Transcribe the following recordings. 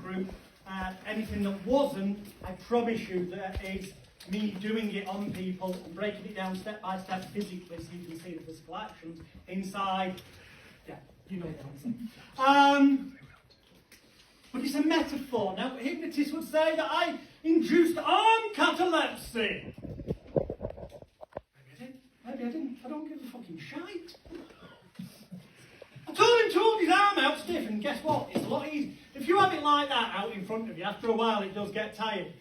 group. Anything that wasn't, I promise you that is me doing it on people and breaking it down step by step physically so you can see the physical actions inside. Yeah, you know what I'm saying. But it's a metaphor. Now, hypnotists would say that I induced arm catalepsy. Maybe I didn't. I don't give a fucking shite. I told him to hold his arm out stiff, and guess what? It's a lot easier. If you have it like that out in front of you, after a while it does get tired.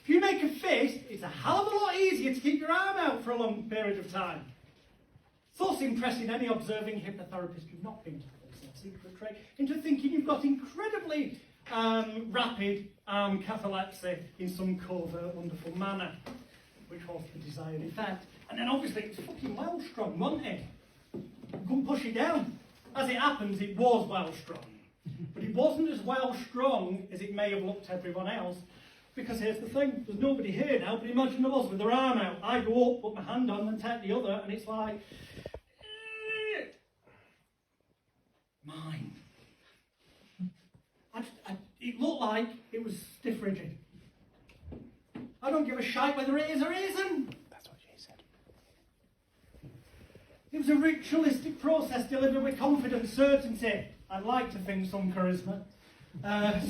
If you make a fist, it's a hell of a lot easier to keep your arm out for a long period of time. Thus impressing any observing hypnotherapist who's not been to the secret trait into thinking you've got incredibly rapid catalepsy in some covert, wonderful manner, which was the desired effect. And then obviously it's fucking well strung, wasn't it? You couldn't push it down. As it happens, it was well strung. But it wasn't as well strung as it may have looked to everyone else. Because here's the thing, there's nobody here now, but imagine there was with their arm out. I go up, put my hand on and take the other, and it's like, mine. It looked like it was stiff rigid. I don't give a shite whether it is or isn't. That's what she said. It was a ritualistic process delivered with confidence, certainty. I'd like to think some charisma.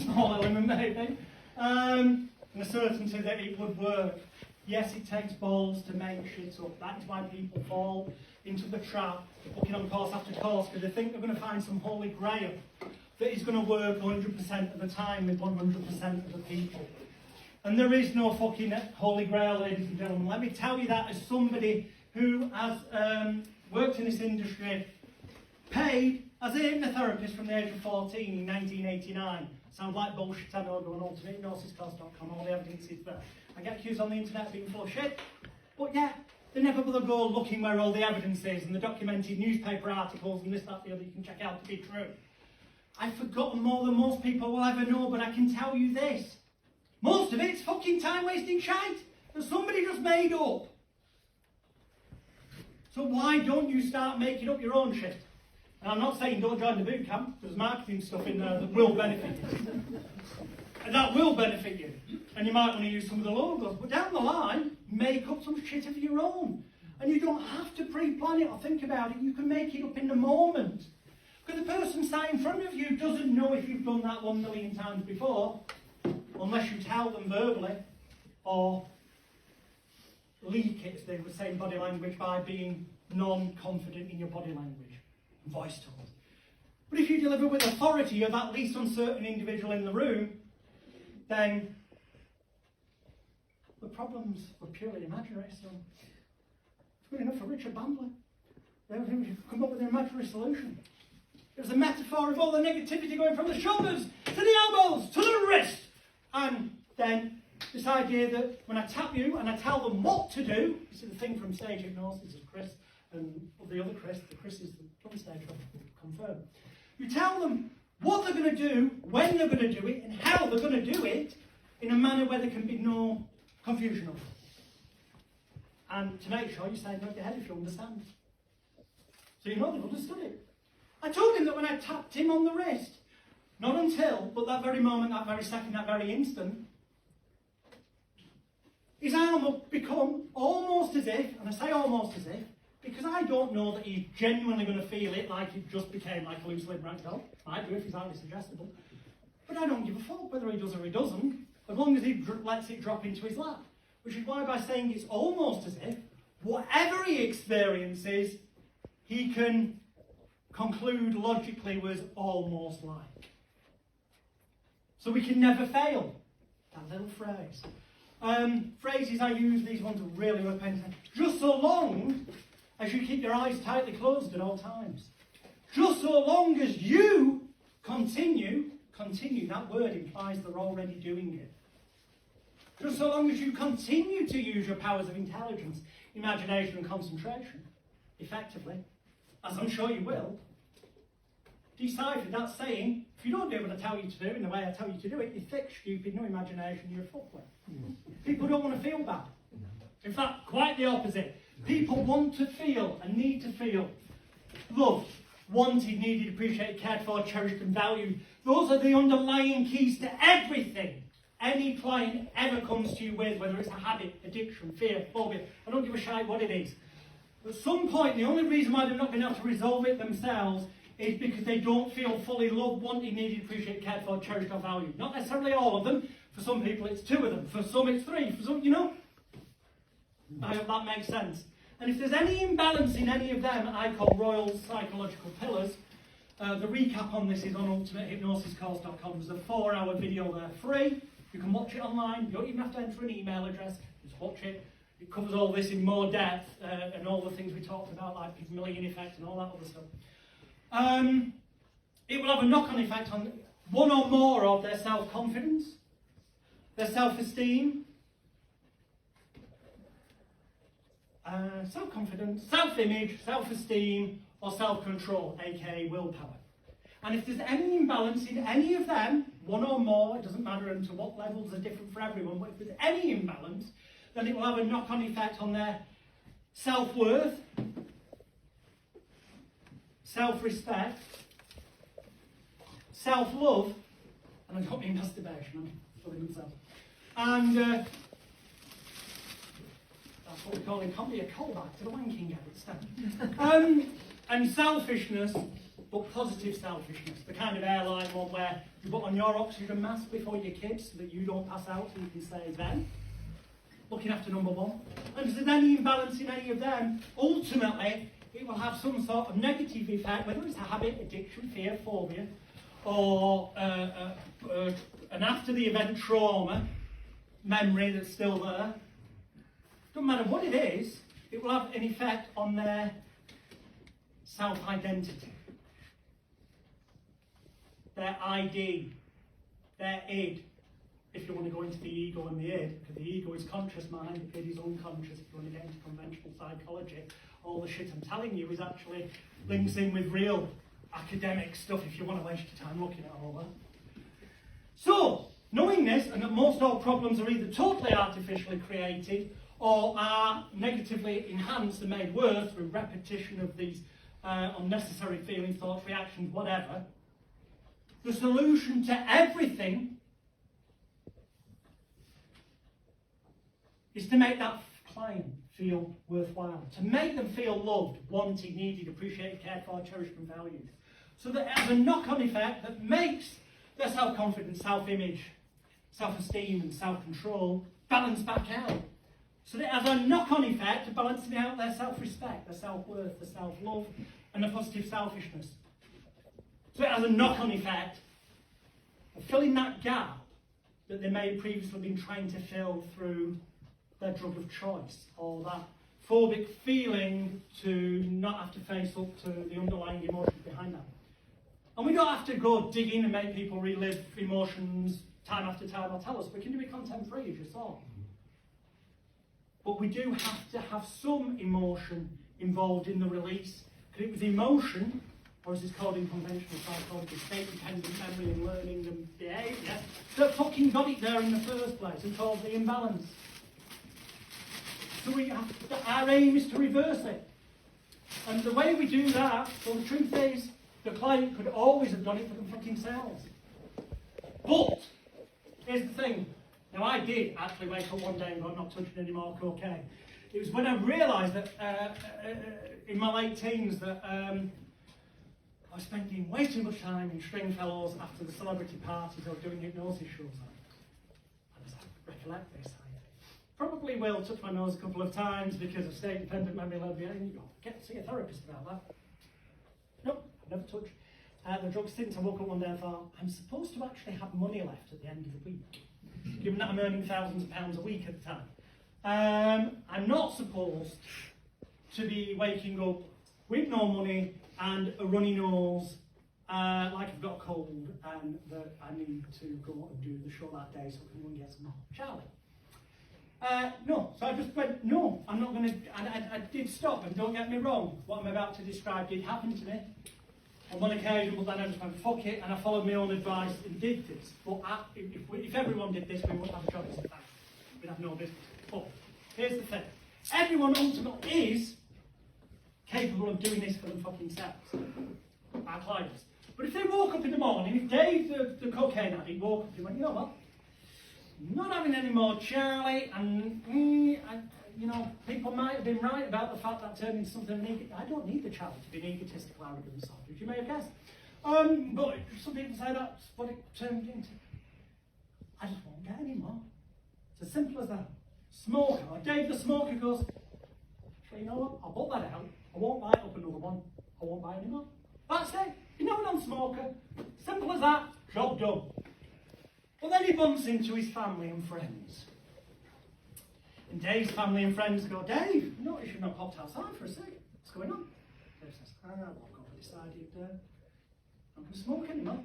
Small element maybe. And a certainty that it would work. Yes, it takes balls to make shit up. That's why people fall into the trap, looking on course after course, because they think they're going to find some holy grail that is going to work 100% of the time with 100% of the people. And there is no fucking holy grail, ladies and gentlemen. Let me tell you that as somebody who has worked in this industry, paid as a hypnotherapist from the age of 14 in 1989. Sounds like bullshit, I know, go on hypnosiscourse.com, all the evidence is there. I get accused on the internet of being full of shit, but yeah, they never bother go looking where all the evidence is and the documented newspaper articles and this, that, the other you can check out to be true. I've forgotten more than most people will ever know, but I can tell you this. Most of it's fucking time-wasting shite that somebody just made up. So why don't you start making up your own shit? And I'm not saying don't join the boot camp. There's marketing stuff in there that will benefit you. And that will benefit you. And you might want to use some of the logos. But down the line, make up some shit of your own. And you don't have to pre-plan it or think about it. You can make it up in the moment. Because the person sat in front of you doesn't know if you've done that 1 million times before. Unless you tell them verbally. Or leak it, as they would say in body language, by being non-confident in your body language. Voice tone. But if you deliver with authority of at least on certain individual in the room, then the problems were purely imaginary. So it's good enough for Richard Bandler. They come up with an imaginary solution. It was a metaphor of all the negativity going from the shoulders to the elbows to the wrist. And then this idea that when I tap you and I tell them what to do, you see the thing from stage hypnosis is Chris and the other Chris, the Chris is the front stage confirm. You tell them what they're going to do, when they're going to do it, and how they're going to do it in a manner where there can be no confusion of it. And to make sure you say no your head if you understand. So you know they've understood it. I told him that when I tapped him on the wrist, not until, but that very moment, that very second, that very instant, his arm will become almost as if, and I say almost as if, because I don't know that he's genuinely going to feel it like it just became like a loose lid ragdoll. I do if he's highly suggestible. But I don't give a fuck whether he does or he doesn't, as long as he lets it drop into his lap. Which is why by saying it's almost as if, whatever he experiences, he can conclude logically was almost like. So we can never fail. That little phrase. Phrases I use, these ones are really worth paying attention. Just so long as you keep your eyes tightly closed at all times. Just so long as you continue, that word implies they're already doing it. Just so long as you continue to use your powers of intelligence, imagination and concentration, effectively, as I'm sure you will, decipher that saying, if you don't do what I tell you to do in the way I tell you to do it, you're thick, stupid, no imagination, you're a fuckwit. People don't want to feel bad. In fact, quite the opposite. People want to feel and need to feel loved, wanted, needed, appreciated, cared for, cherished and valued. Those are the underlying keys to everything any client ever comes to you with, whether it's a habit, addiction, fear, phobia. I don't give a shit what it is. At some point, the only reason why they've not been able to resolve it themselves is because they don't feel fully loved, wanted, needed, appreciated, cared for, cherished or valued. Not necessarily all of them. For some people it's 2 of them. For some it's 3. For some, you know. I hope that makes sense. And if there's any imbalance in any of them, I call Royle's psychological pillars. The recap on this is on ultimatehypnosiscourse.com. There's a 4-hour video there, free. You can watch it online. You don't even have to enter an email address. Just watch it. It covers all this in more depth and all the things we talked about, like Pygmalion effect and all that other stuff. It will have a knock-on effect on one or more of their self-confidence, their self-esteem, self-confidence, self-image, self-esteem, or self-control, aka willpower. And if there's any imbalance in any of them, one or more, it doesn't matter to what levels are different for everyone, but if there's any imbalance, then it will have a knock-on effect on their self-worth, self-respect, self-love, and I don't mean masturbation, I'm feeling myself. And that's what we call in comedy a callback to the wanking habit. And selfishness, but positive selfishness, the kind of airline one where you put on your oxygen mask before your kids so that you don't pass out and you can save them. Looking after number 1. And if there's any imbalance in any of them, ultimately it will have some sort of negative effect, whether it's a habit, addiction, fear, phobia, or an after the event trauma memory that's still there. Doesn't matter what it is, it will have an effect on their self-identity, their ID, their id, if you want to go into the ego and the id, because the ego is conscious mind, id is unconscious. If you want to get into conventional psychology, all the shit I'm telling you is actually links in with real academic stuff if you want to waste your time looking at all that. So, knowing this, and that most all problems are either totally artificially created or are negatively enhanced and made worse through repetition of these unnecessary feelings, thoughts, reactions, whatever, the solution to everything is to make that client feel worthwhile, to make them feel loved, wanted, needed, appreciated, cared for, cherished and valued. So that it has a knock-on effect that makes their self-confidence, self-image, self-esteem and self-control balance back out. So that it has a knock-on effect of balancing out their self-respect, their self-worth, their self-love and their positive selfishness. So it has a knock-on effect of filling that gap that they may have previously been trying to fill through their drug of choice, or that phobic feeling to not have to face up to the underlying emotions behind that. And we don't have to go dig in and make people relive emotions time after time or tell us. We can do it content-free, as you saw. But we do have to have some emotion involved in the release, because it was emotion, or as it's called in conventional psychology, state-dependent memory and learning and behaviour, that fucking got it there in the first place and caused the imbalance. So our aim is to reverse it. And the way we do that, well, the truth is, the client could always have done it for themselves. But, here's the thing. Now, I did actually wake up one day and go, I'm not touching any more cocaine. It was when I realised that in my late teens that I was spending way too much time in Stringfellows after the celebrity parties or doing hypnosis shows. And as I recollect this, I probably will touch my nose a couple of times because of state-dependent memory learning. Get to see a therapist about that. Nope, I've never touched the drugs since I woke up one day and thought, I'm supposed to actually have money left at the end of the week, given that I'm earning thousands of pounds a week at the time. I'm not supposed to be waking up with no money and a runny nose, like I've got a cold, and that I need to go and do the show that day so I can go and get some Charlie. No, so I just went, no, I'm not going to, and I did stop, and don't get me wrong, what I'm about to describe did happen to me on one occasion, but then I just went, fuck it, and I followed my own advice and did this. But if everyone did this, we wouldn't have a job as a fact. We'd have no business. But here's the thing. Everyone ultimately is capable of doing this for them fucking selves. our clients. But if they woke up in the morning, if Dave, the cocaine addict, woke up and went, you know what, I'm not having any more Charlie, and you know, people might have been right about the fact that turned into something I don't need the Charlie to be an egotistical, arrogant savage, you may have guessed. But some people say that's what it turned into. I just won't get any more. It's as simple as that. Smoker, or Dave the smoker goes, well, you know what, I'll put that out, I won't buy up another one, I won't buy any more. That's it. You're not a non-smoker. Simple as that. Job done. But then he bumps into his family and friends. And Dave's family and friends go, Dave, I noticed you've not popped outside for a sec. What's going on? Dave says, I've decided I'm not going to smoke anymore.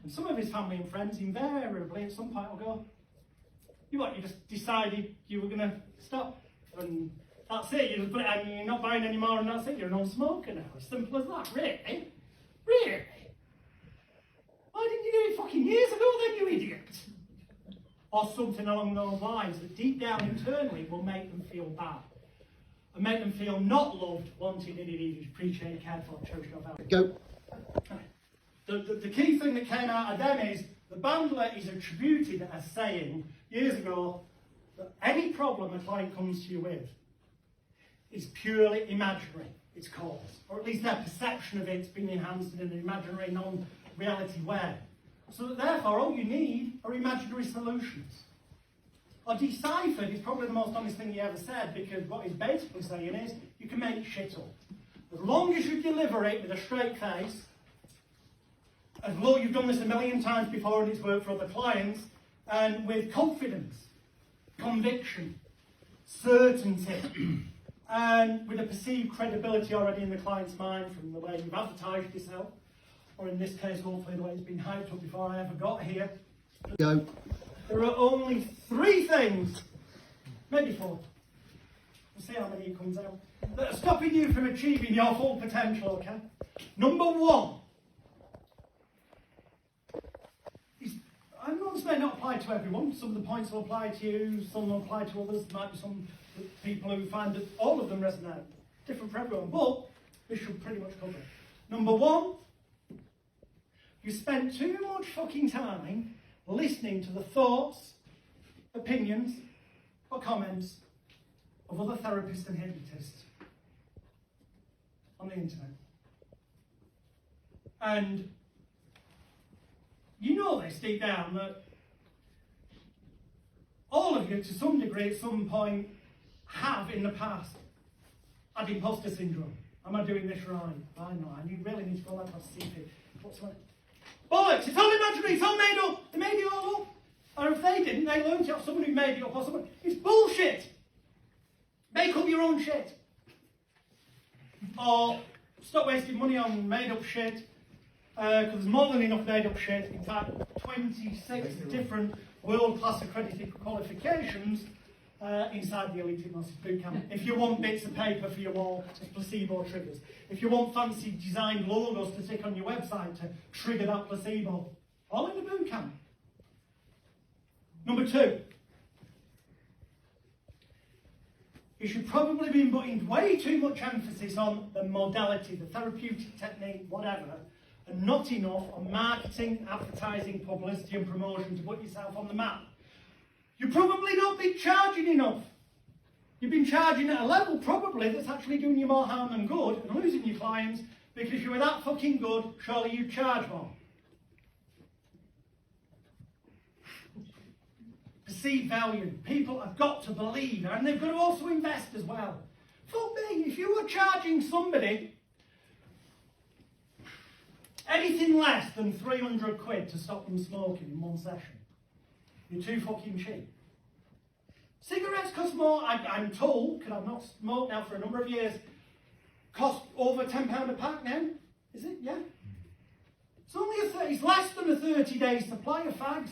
And some of his family and friends invariably at some point will go, you just decided you were going to stop. And that's it, you just put it out and you're not buying any more and that's it, you're a non-smoker now. As simple as that. Really? Really? Why didn't you do it fucking years ago then, you idiot? Or something along those lines that deep down internally will make them feel bad. And make them feel not loved, wanted, and needed, appreciated, cared for, cherished, or valued. Go. The key thing that came out of them is the bandler is attributed as saying years ago that any problem a client comes to you with is purely imaginary, its cause, or at least their perception of it's been enhanced in an imaginary, non-reality way. So that therefore all you need are imaginary solutions. Or deciphered is probably the most honest thing he ever said, because what he's basically saying is you can make shit up. As long as you deliver it with a straight face, as though you've done this a million times before and it's worked for other clients, and with confidence, conviction, certainty, and with a perceived credibility already in the client's mind from the way you've advertised yourself, or in this case, hopefully the way it's been hyped up before I ever got here. Go. There are only 3 things, maybe 4, we'll see how many it comes out, that are stopping you from achieving your full potential, okay? Number 1, I'm not saying not apply to everyone. Some of the points will apply to you, some will apply to others. There might be some people who find that all of them resonate. Different for everyone, but this should pretty much cover it. Number 1, you spend too much fucking time listening to the thoughts, opinions, or comments of other therapists and hypnotists on the internet. And you know this deep down, that all of you to some degree at some point have in the past had imposter syndrome. Am I doing this right? I know, I really need to go back to see it. What's right? Bollocks, it's all imaginary, it's all made up. They made it all up. Or if they didn't, they learned it off someone who made it up or someone. It's bullshit. Make up your own shit. Or stop wasting money on made up shit. Because there's more than enough made up shit. In fact, 26 different world-class accredited qualifications inside the Elite Hypnosis Bootcamp. If you want bits of paper for your wall as placebo triggers. If you want fancy designed logos to stick on your website to trigger that placebo. All in the bootcamp. Number 2. You should probably be putting way too much emphasis on the modality, the therapeutic technique, whatever, and not enough on marketing, advertising, publicity and promotion to put yourself on the map. You've probably not been charging enough. You've been charging at a level probably that's actually doing you more harm than good and losing your clients, because if you were that fucking good, surely you'd charge more. Perceived value. People have got to believe, and they've got to also invest as well. Fuck me, if you were charging somebody anything less than 300 quid to stop them smoking in one session, you're too fucking cheap. Cigarettes cost more, I'm told, because I've not smoked now for a number of years, cost over £10 a pack now. Is it? Yeah. It's only it's less than a 30-day supply of fags.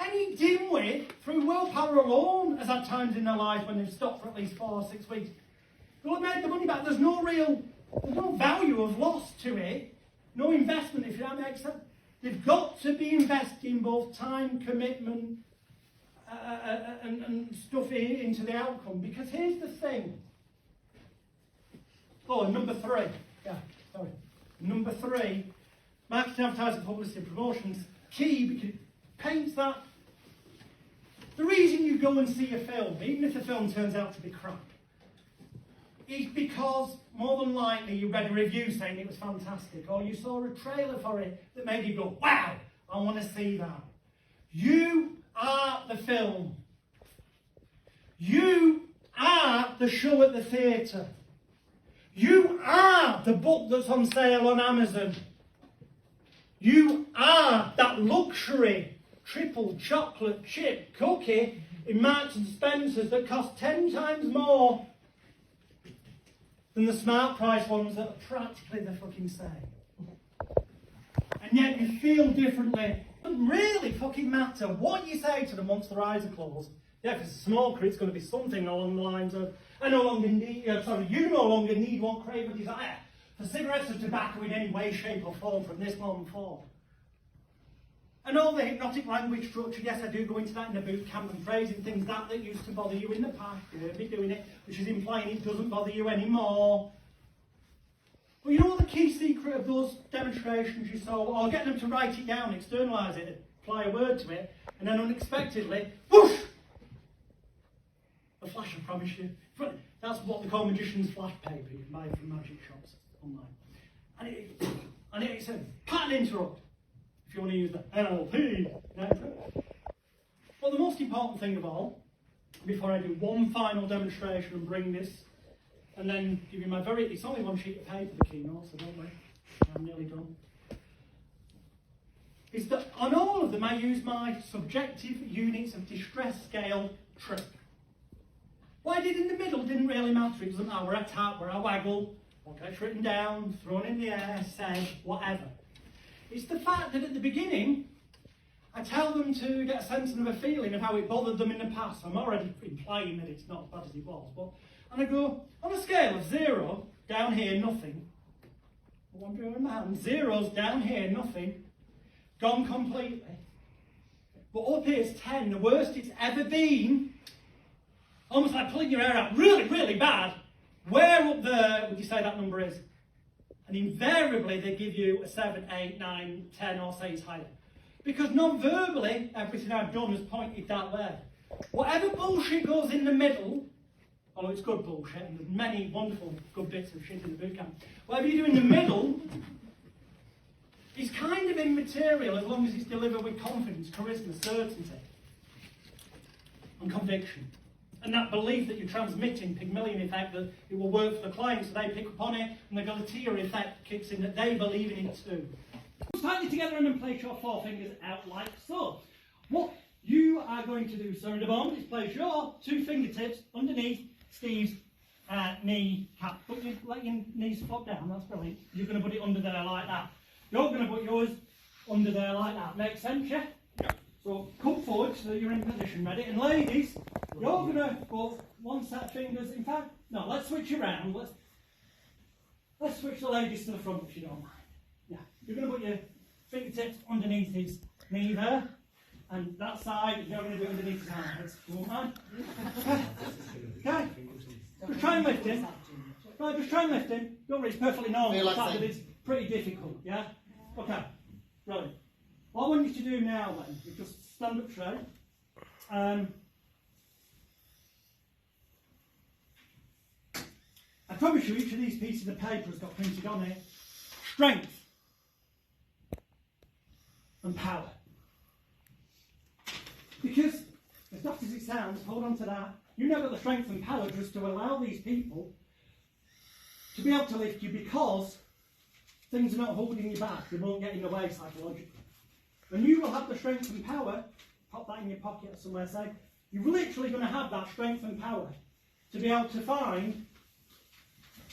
Any dimwit, through willpower alone, has had times in their life when they've stopped for at least 4 or 6 weeks. They'll have made the money back. There's no value of loss to it. No investment, if that makes sense. They've got to be investing both time, commitment, and stuff into the outcome. Because here's the thing. Oh, and number 3. Yeah, sorry. number 3, marketing, advertising, publicity and promotions, key because it paints that. The reason you go and see a film, even if the film turns out to be crap, is because more than likely you read a review saying it was fantastic, or you saw a trailer for it that made you go, wow, I want to see that. You are the film. You are the show at the theatre. You are the book that's on sale on Amazon. You are that luxury triple chocolate chip cookie in Marks and Spencer's that cost 10 times more than the smart price ones that are practically the fucking same. And yet you feel differently. It doesn't really fucking matter what you say to them once their eyes are closed. Yeah, if it's a smoker, it's going to be something along the lines of, you no longer need, want, crave, or desire for cigarettes or tobacco in any way, shape or form from this moment forward. And all the hypnotic language structure, yes, I do go into that in the boot camp and phrasing things that used to bother you in the past. You heard me doing it, which is implying it doesn't bother you anymore. But you know what the key secret of those demonstrations you saw? Or get them to write it down, externalise it, apply a word to it, and then unexpectedly, whoosh! A flash, I promise you. That's what they call magician's flash paper. You can buy it from magic shops online. And it's a pattern interrupt. If you want to use the NLP. But the most important thing of all, before I do one final demonstration and bring this, and then give you my it's only one sheet of paper, the keynote, so don't worry, I'm nearly done, is that on all of them I use my subjective units of distress scale trick. What I did in the middle didn't really matter. It doesn't matter where I tap, where I waggle, what gets written down, thrown in the air, said, whatever. It's the fact that at the beginning, I tell them to get a sense of a feeling of how it bothered them in the past. I'm already implying that it's not as bad as it was. And I go, on a scale of 0, down here, nothing. One in my hand, 0's down here, nothing. Gone completely. But up here is 10, the worst it's ever been. Almost like pulling your hair out, really, really bad. Where up there would you say that number is? And invariably they give you a 7, 8, 9, 10, or say it's higher. Because non-verbally, everything I've done has pointed that way. Whatever bullshit goes in the middle, although it's good bullshit, and there's many wonderful good bits of shit in the bootcamp, whatever you do in the middle is kind of immaterial as long as it's delivered with confidence, charisma, certainty, and conviction. And that belief that you're transmitting, Pygmalion effect, that it will work for the client, so they pick up on it, and the Galatea effect kicks in, that they believe in it too. Tightly together and then place your 4 fingers out like so. What you are going to do, sir, in the moment, is place your 2 fingertips underneath Steve's knee cap. Let your knees flop down, that's brilliant. You're going to put it under there like that. You're going to put yours under there like that. Make sense, yeah? So come forward so that you're in position, ready? And ladies, you're going to put one set of fingers. In fact, no, let's switch around. Let's switch the ladies to the front if you don't mind. Yeah, you're going to put your fingertips underneath his knee there. And that side, you're going to do it underneath his armpits. You won't mind? Okay? Just try and lift him. Right, just try and lift him. Don't worry, it's perfectly normal. The fact that it's pretty difficult, yeah? Okay, brilliant. What I want you to do now then is just stand up straight. I promise you each of these pieces of paper has got printed on it strength and power. Because, as daft as it sounds, hold on to that, you know that the strength and power just to allow these people to be able to lift you because things are not holding you back, they won't get in the way psychologically. And you will have the strength and power, pop that in your pocket or somewhere, say, you're literally going to have that strength and power to be able to find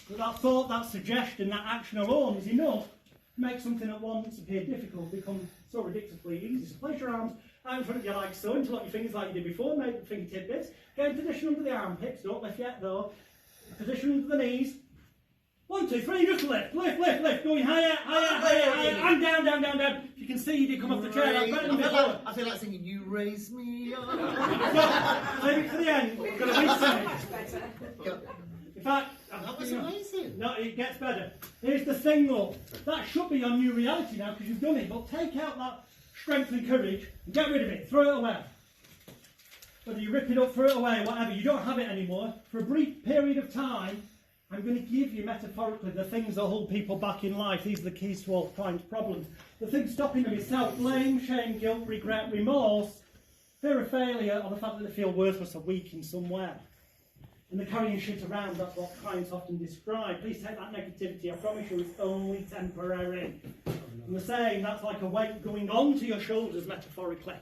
that that thought, that suggestion, that action alone is enough to make something at once appear difficult become so ridiculously easy. So place your arms out in front of you like so, interlock your fingers like you did before, make the fingertip bits, get in position under the armpits, don't lift yet though, position under the knees. 1, 2, 3, just lift, going higher, and down. You can see you did come off the chair, that's better than before. I feel like singing, you raise me up. Leave it to the end, we're going to reset it. In fact, that was amazing. No, it gets better. Here's the thing though, that should be your new reality now because you've done it, but take out that strength and courage and get rid of it, throw it away. Whether you rip it up, throw it away, whatever, you don't have it anymore. For a brief period of time, I'm going to give you metaphorically the things that hold people back in life. These are the keys to all clients' problems. The things stopping them is self-blame, shame, guilt, regret, remorse, fear of failure, or the fact that they feel worthless or weak in some way. And they're carrying shit around, that's what clients often describe. Please take that negativity, I promise you it's only temporary. And they're saying that's like a weight going onto your shoulders metaphorically.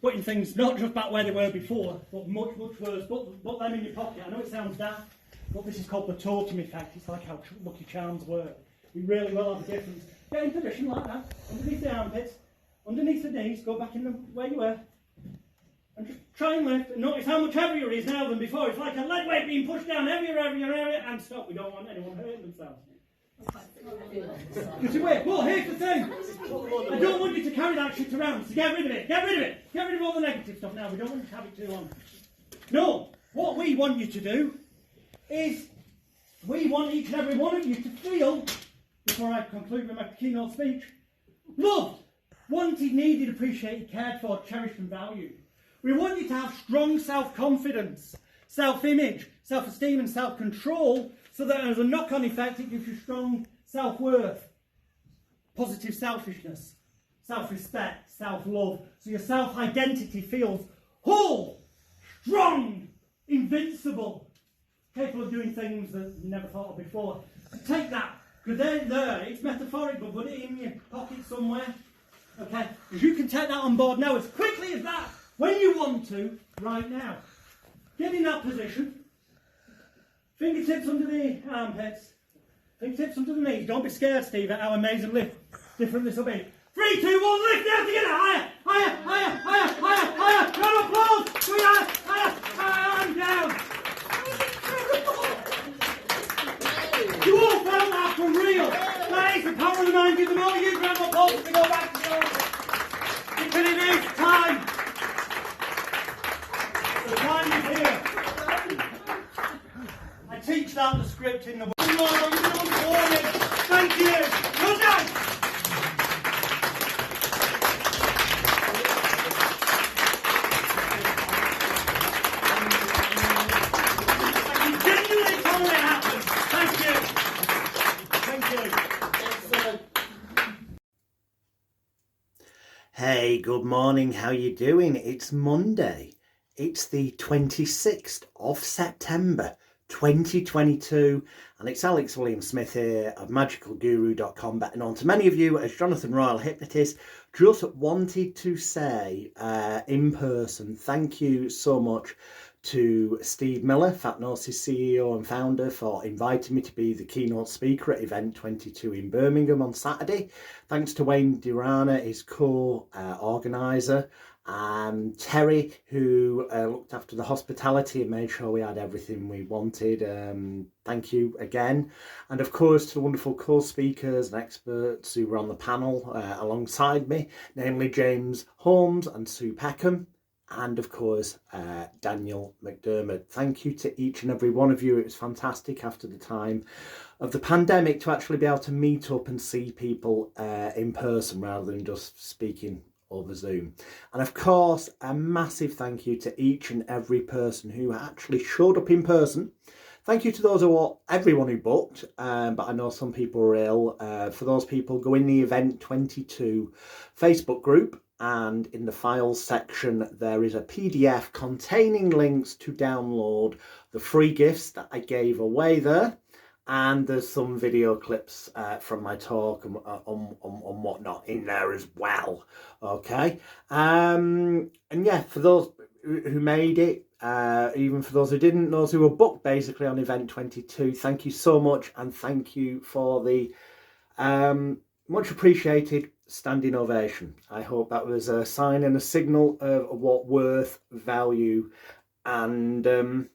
Putting things not just back where they were before, but much, much worse. Put them in your pocket. I know it sounds daft, but this is called the totem effect. It's like how Lucky Charms work. It really will have a difference. Get in position like that, underneath the armpits, underneath the knees, go back in the where you were. And just try and lift, and notice how much heavier it is now than before. It's like a lead weight being pushed down, heavier, and stop. We don't want anyone hurting themselves. Well, here's the thing. I don't want you to carry that shit around, so get rid of it. Get rid of it. Get rid of all the negative stuff now. We don't want you to have it too long. No, what we want you to do is we want each and every one of you to feel, before I conclude with my keynote speech, loved, wanted, needed, appreciated, cared for, cherished and valued. We want you to have strong self-confidence, self-image, self-esteem and self-control, so that as a knock-on effect it gives you strong self-worth, positive selfishness, self-respect, self-love, so your self-identity feels whole, strong, invincible, capable of doing things that you never thought of before. Take that, because they're there, it's metaphorical, put it in your pocket somewhere, okay? Because you can take that on board now as quickly as that, when you want to, right now. Get in that position. Fingertips under the armpits. Fingertips under the knees. Don't be scared, Steve, at how amazingly different this will be. 3, 2, 1, lift now together. Higher, higher, higher, higher, higher, higher. Round of applause. Go higher, higher, higher, and down. You all felt that for real. That is the power of the mind. Give them all you round of applause to go back to yours. Because it is time. The time is here. I teach that the script in the book. Thank you. Good night. I can genuinely tell when it happens. Thank you. Thank you. Hey, good morning. How you doing? It's Monday. It's the 26th of September 2022, and it's Alex William Smith here of magicalguru.com, better known to many of you as Jonathan Royle, Hypnotist. Just wanted to say in person, thank you so much to Steve Miller, Hypnosis CEO and founder, for inviting me to be the keynote speaker at EVENT22 in Birmingham on Saturday. Thanks to Wayne Dharana, his co-organiser, and Terry, who looked after the hospitality and made sure we had everything we wanted. Thank you again. And of course to the wonderful co-speakers and experts who were on the panel alongside me, namely James Holmes and Sue Peckham, and of course Daniel McDermid. Thank you to each and every one of you. It was fantastic after the time of the pandemic to actually be able to meet up and see people in person rather than just speaking over Zoom. And of course, a massive thank you to each and every person who actually showed up in person. Thank you to those everyone who booked, but I know some people were ill. For those people, go in the EVENT22 Facebook group, and in the files section there is a PDF containing links to download the free gifts that I gave away there. And there's some video clips from my talk and whatnot in there as well. Okay. And yeah, for those who made it, even for those who didn't, those who were booked basically on EVENT22, thank you so much. And thank you for the much appreciated standing ovation. I hope that was a sign and a signal of what worth, value and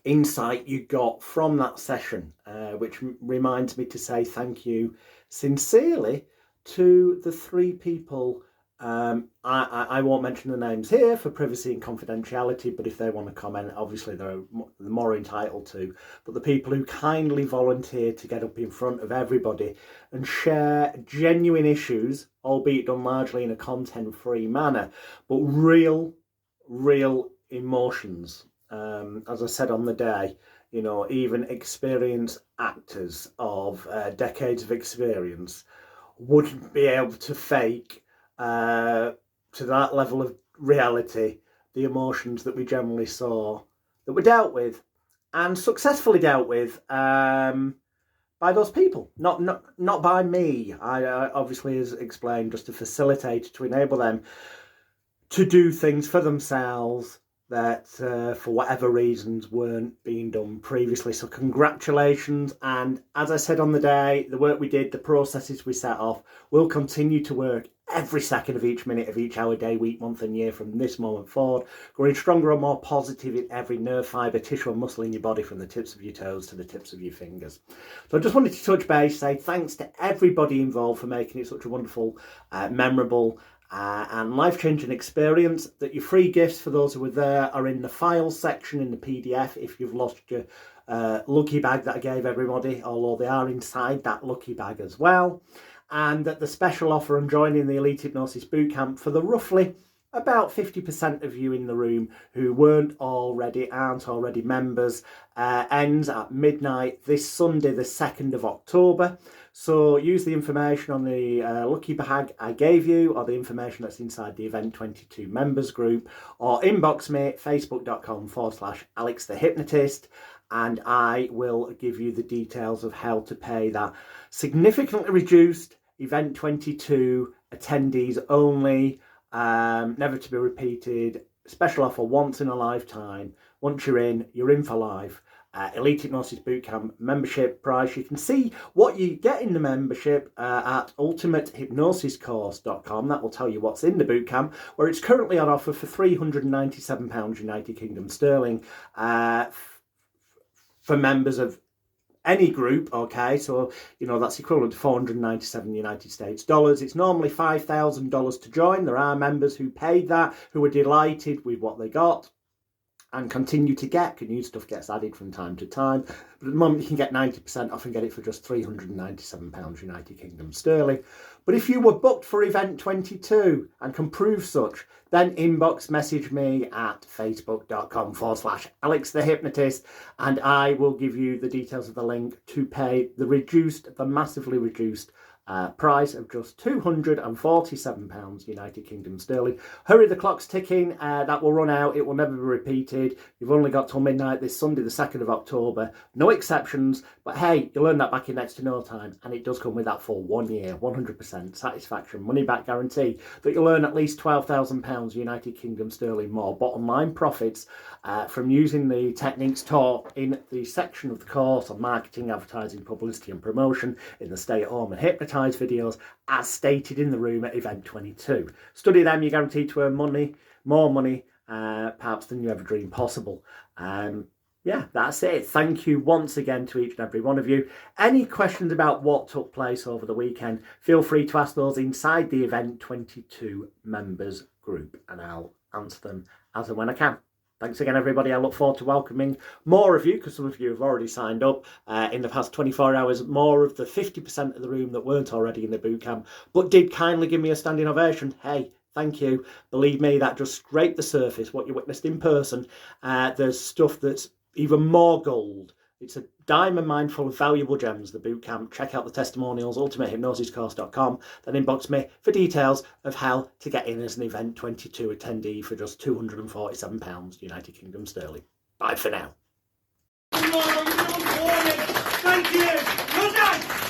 insight you got from that session, which reminds me to say thank you sincerely to the 3 people I won't mention the names here for privacy and confidentiality, but if they want to comment, obviously they're more entitled to. But the people who kindly volunteered to get up in front of everybody and share genuine issues, albeit done largely in a content-free manner, but real emotions. As I said on the day, you know, even experienced actors of decades of experience wouldn't be able to fake to that level of reality the emotions that we generally saw, that were dealt with and successfully dealt with by those people, not by me. I obviously, as explained, just to facilitate, to enable them to do things for themselves that for whatever reasons weren't being done previously. So congratulations, and as I said on the day, the work we did, the processes we set off, will continue to work every second of each minute of each hour, day, week, month and year from this moment forward, growing stronger and more positive in every nerve fibre, tissue and muscle in your body, from the tips of your toes to the tips of your fingers. So I just wanted to touch base, say thanks to everybody involved for making it such a wonderful, memorable and life-changing experience. That your free gifts for those who were there are in the files section in the PDF if you've lost your lucky bag that I gave everybody, although they are inside that lucky bag as well. And that the special offer on joining the Elite Hypnosis Bootcamp for the roughly about 50% of you in the room who aren't already members, ends at midnight this Sunday, the 2nd of October. So use the information on the lucky bag I gave you, or the information that's inside the EVENT22 members group, or inbox me at facebook.com/Alex the Hypnotist, and I will give you the details of how to pay that significantly reduced EVENT22 attendees only, never to be repeated, special offer once in a lifetime. Once you're in for life. Elite Hypnosis Bootcamp membership price. You can see what you get in the membership at ultimatehypnosiscourse.com. That will tell you what's in the bootcamp, where it's currently on offer for £397 United Kingdom sterling for members of any group. Okay, so you know that's equivalent to 497 United States dollars. It's normally $5,000 to join. There are members who paid that, who were delighted with what they got and continue to get. New stuff gets added from time to time, but at the moment you can get 90% off and get it for just £397 United Kingdom sterling. But if you were booked for EVENT22 and can prove such, then inbox message me at facebook.com/Alex the Hypnotist, and I will give you the details of the link to pay the massively reduced price of just £247 United Kingdom sterling. Hurry, the clock's ticking. That will run out. It will never be repeated. You've only got till midnight this Sunday, the 2nd of October. No exceptions. But hey, you'll earn that back in next to no time. And it does come with that full 1 year, 100% satisfaction, money back guarantee, that you'll earn at least £12,000 United Kingdom sterling more bottom line profits from using the techniques taught in the section of the course on marketing, advertising, publicity and promotion in the Stay at Home and Hypnotise videos, as stated in the room at EVENT22. Study them, you're guaranteed to earn more money, perhaps than you ever dreamed possible. Yeah, that's it. Thank you once again to each and every one of you. Any questions about what took place over the weekend, feel free to ask those inside the EVENT22 members group, and I'll answer them as and when I can. Thanks again, everybody. I look forward to welcoming more of you, because some of you have already signed up in the past 24 hours. More of the 50% of the room that weren't already in the bootcamp, but did kindly give me a standing ovation. Hey, thank you. Believe me, that just scraped the surface. What you witnessed in person, there's stuff that's even more gold. It's a diamond mine full of valuable gems, the bootcamp. Check out the testimonials, ultimatehypnosiscourse.com. Then inbox me for details of how to get in as an EVENT22 attendee for just £247 United Kingdom sterling. Bye for now. Thank you. Good night.